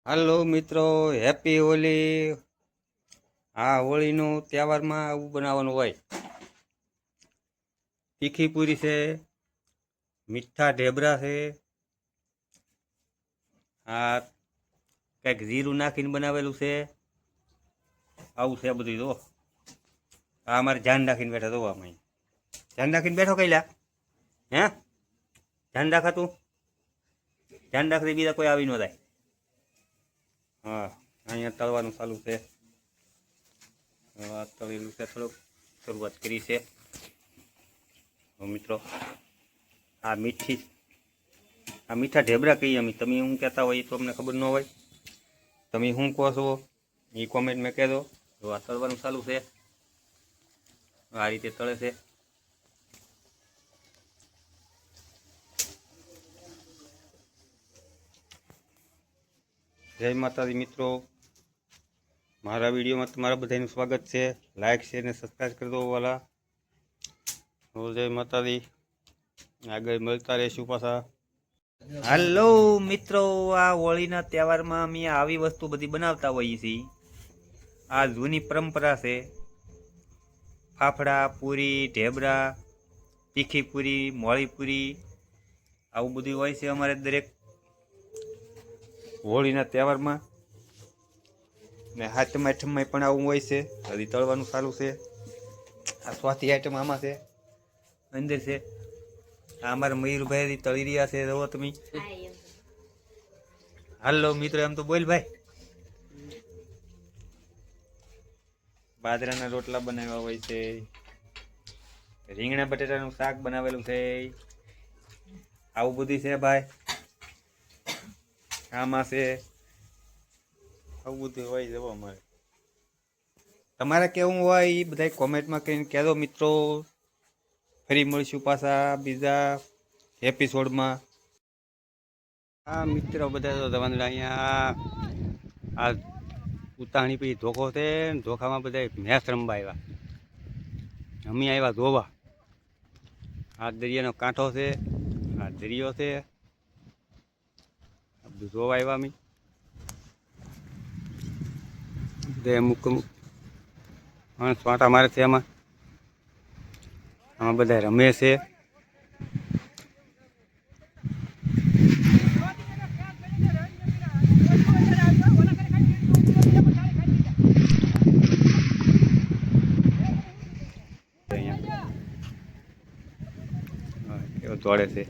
હાલો મિત્રો, હેપી હોલી। આ હોળીનો તહેવારમાં આવું બનાવવાનું હોય। તીખી પૂરી છે, મીઠા ઢેબરા છે, આ કંઈક જીરું નાખીને બનાવેલું છે। આવું છે બધું। જો આ અમારે ધ્યાન રાખીને બેઠા। જો આમાં ધ્યાન રાખીને બેઠો કઈલા હે ધ્યાન રાખાતું ધ્યાન રાખતી બીજા કોઈ આવી ન જાય। હા, અહીંયા તળવાનું ચાલુ છે। તળેલું છે, થોડુંક શરૂઆત કરી છે મિત્રો। આ મીઠા ઢેબરા કહીએ અમે। તમે શું કહેતા હોય એ તો અમને ખબર ન હોય। તમે શું કહો છો એ કોમેન્ટમાં કહેજો। તો આ તળવાનું ચાલુ છે, આ રીતે તળે છે। જય માતાજી મિત્રો, મારા વિડીયોમાં તમારા બધાનું સ્વાગત છે। લાઈક શેર ને સબસ્ક્રાઈબ કરી દો વાલા। જય માતાજી, આગળ મળતા રહીશું પાછા। હાલો મિત્રો, આ હોળીના તહેવારમાં અમે આવી વસ્તુ બધી બનાવતા હોઈએ છીએ। આ જૂની પરંપરા છે। ફાફડા, પૂરી, ઢેબરા, તીખી પૂરી, મોળી પૂરી, આવું બધું હોય છે અમારે દરેક હોળીના તહેવારમાં। ને હાથમ આઠમમાં પણ આવું હોય છે। હજી તળવાનું ચાલુ છે। આ ચોથી આઈટમ આમાં છે, અંદર છે। આ અમારા મયુરભાઈ તળી રહ્યા છે। જુઓ તમે। હાલો મિત્રો, એમ તો બોલ ભાઈ। બાજરાના રોટલા બનાવ્યા હોય છે, રીંગણા બટેટાનું શાક બનાવેલું છે, આવું બધું છે ભાઈ। આમાં છે આવું બધું હોય। જવો અમારે તમારે કેવું હોય એ બધા કોમેન્ટમાં કરીને કહેજો મિત્રો। ફરી મળીશું પાછા બીજા એપિસોડમાં। હા મિત્રો, બધા તો જવાનું અહીંયા આ ઉતાણી પછી ધોખો છે ને, ધોખામાં બધા મેચ રમવા આવ્યા। અમે આવ્યા ધોવા। આ દરિયાનો કાંઠો છે, આ દરિયો છે, આ બધું ધોવા આવ્યા અમે બધા। અમુક માણસ પાટા મારે છે આમાં બધા રમે છે। દોડે છે।